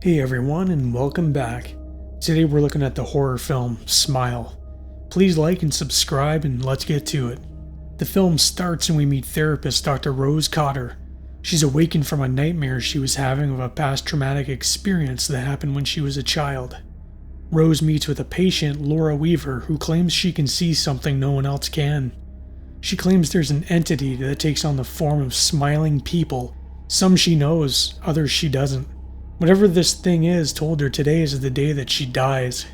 Hey everyone, and welcome back. Today we're looking at the horror film Smile. Please like and subscribe, and let's get to it. The film starts and we meet therapist Dr. Rose Cotter. She's awakened from a nightmare she was having of a past traumatic experience that happened when she was a child. Rose meets with a patient, Laura Weaver, who claims she can see something no one else can. She claims there's an entity that takes on the form of smiling people. Some she knows, others she doesn't. Whatever this thing is told her today is the day that she dies.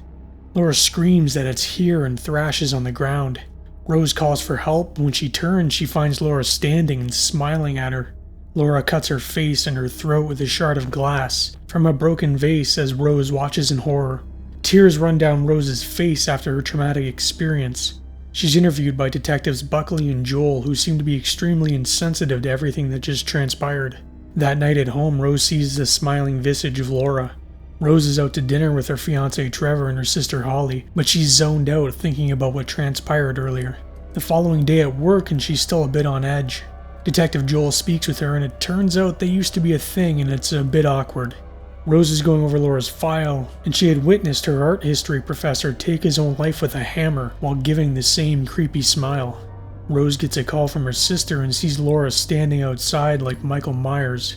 Laura screams that it's here and thrashes on the ground. Rose calls for help. When she turns, she finds Laura standing and smiling at her. Laura cuts her face and her throat with a shard of glass from a broken vase as Rose watches in horror. Tears run down Rose's face after her traumatic experience. She's interviewed by detectives Buckley and Joel, who seem to be extremely insensitive to everything that just transpired. That night at home, Rose sees the smiling visage of Laura. Rose is out to dinner with her fiancé Trevor and her sister Holly, but she's zoned out thinking about what transpired earlier. The following day at work, and she's still a bit on edge. Detective Joel speaks with her, and it turns out they used to be a thing, and it's a bit awkward. Rose is going over Laura's file, and she had witnessed her art history professor take his own life with a hammer while giving the same creepy smile. Rose gets a call from her sister and sees Laura standing outside like Michael Myers.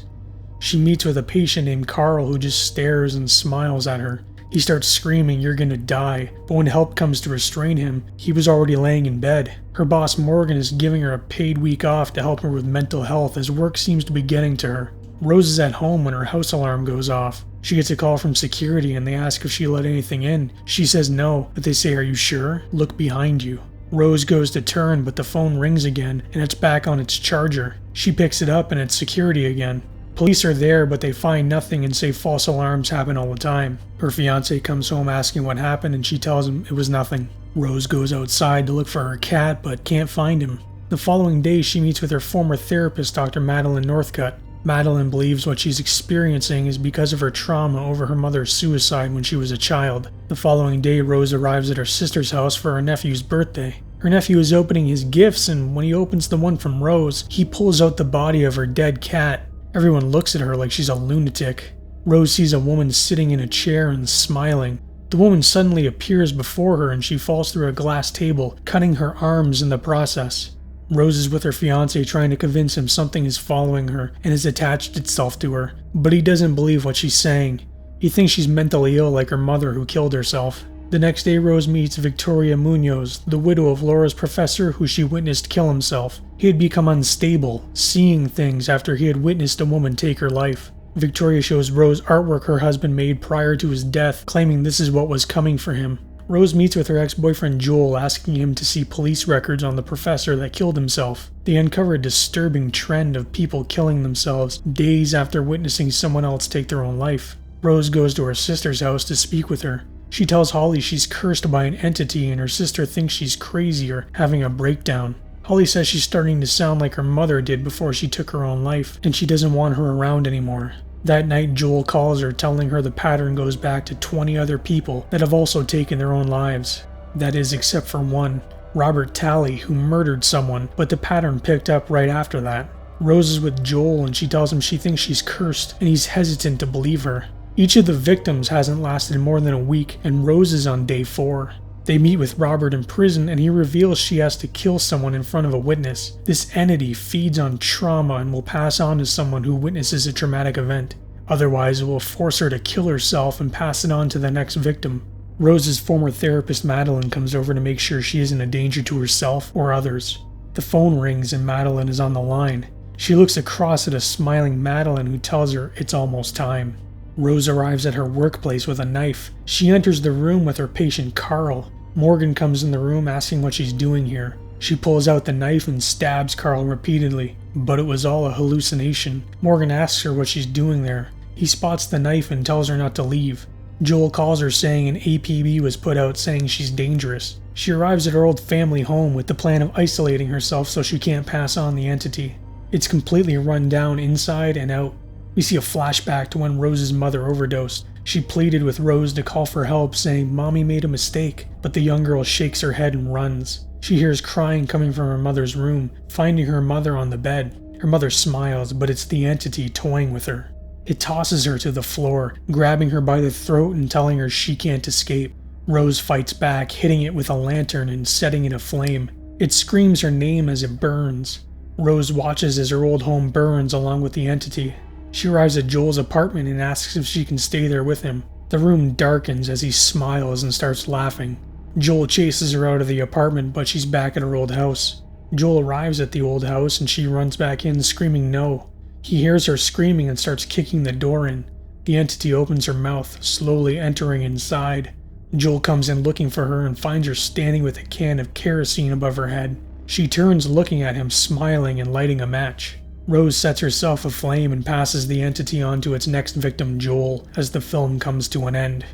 She meets with a patient named Carl who just stares and smiles at her. He starts screaming, "You're gonna die," but when help comes to restrain him, he was already laying in bed. Her boss Morgan is giving her a paid week off to help her with mental health as work seems to be getting to her. Rose is at home when her house alarm goes off. She gets a call from security and they ask if she let anything in. She says no, but they say, "Are you sure? Look behind you." Rose goes to turn, but the phone rings again and it's back on its charger. She picks it up and it's security again. Police are there, but they find nothing and say false alarms happen all the time. Her fiancé comes home asking what happened and she tells him it was nothing. Rose goes outside to look for her cat, but can't find him. The following day, she meets with her former therapist, Dr. Madeline Northcutt. Madeline believes what she's experiencing is because of her trauma over her mother's suicide when she was a child. The following day, Rose arrives at her sister's house for her nephew's birthday. Her nephew is opening his gifts, and when he opens the one from Rose, he pulls out the body of her dead cat. Everyone looks at her like she's a lunatic. Rose sees a woman sitting in a chair and smiling. The woman suddenly appears before her and she falls through a glass table, cutting her arms in the process. Rose is with her fiancé trying to convince him something is following her and has attached itself to her, but he doesn't believe what she's saying. He thinks she's mentally ill like her mother who killed herself. The next day, Rose meets Victoria Munoz, the widow of Laura's professor who she witnessed kill himself. He had become unstable, seeing things after he had witnessed a woman take her life. Victoria shows Rose artwork her husband made prior to his death, claiming this is what was coming for him. Rose meets with her ex-boyfriend Joel, asking him to see police records on the professor that killed himself. They uncover a disturbing trend of people killing themselves days after witnessing someone else take their own life. Rose goes to her sister's house to speak with her. She tells Holly she's cursed by an entity and her sister thinks she's crazy or having a breakdown. Holly says she's starting to sound like her mother did before she took her own life, and she doesn't want her around anymore. That night, Joel calls her, telling her the pattern goes back to 20 other people that have also taken their own lives. That is, except for one, Robert Talley, who murdered someone, but the pattern picked up right after that. Rose is with Joel and she tells him she thinks she's cursed, and he's hesitant to believe her. Each of the victims hasn't lasted more than a week, and Rose is on day 4. They meet with Robert in prison and he reveals she has to kill someone in front of a witness. This entity feeds on trauma and will pass on to someone who witnesses a traumatic event. Otherwise, it will force her to kill herself and pass it on to the next victim. Rose's former therapist Madeline comes over to make sure she isn't a danger to herself or others. The phone rings and Madeline is on the line. She looks across at a smiling Madeline who tells her it's almost time. Rose arrives at her workplace with a knife. She enters the room with her patient Carl. Morgan comes in the room asking what she's doing here. She pulls out the knife and stabs Carl repeatedly, but it was all a hallucination. Morgan asks her what she's doing there. He spots the knife and tells her not to leave. Joel calls her saying an APB was put out saying she's dangerous. She arrives at her old family home with the plan of isolating herself so she can't pass on the entity. It's completely run down inside and out. We see a flashback to when Rose's mother overdosed. She pleaded with Rose to call for help, saying Mommy made a mistake, but the young girl shakes her head and runs. She hears crying coming from her mother's room, finding her mother on the bed. Her mother smiles, but it's the entity toying with her. It tosses her to the floor, grabbing her by the throat and telling her she can't escape. Rose fights back, hitting it with a lantern and setting it aflame. It screams her name as it burns. Rose watches as her old home burns along with the entity. She arrives at Joel's apartment and asks if she can stay there with him. The room darkens as he smiles and starts laughing. Joel chases her out of the apartment, but she's back at her old house. Joel arrives at the old house and she runs back in screaming no. He hears her screaming and starts kicking the door in. The entity opens her mouth, slowly entering inside. Joel comes in looking for her and finds her standing with a can of kerosene above her head. She turns looking at him, smiling and lighting a match. Rose sets herself aflame and passes the entity on to its next victim, Joel, as the film comes to an end.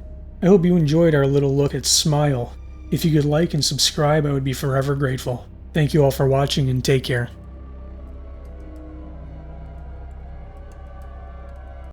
I hope you enjoyed our little look at Smile. If you could like and subscribe, I would be forever grateful. Thank you all for watching and take care.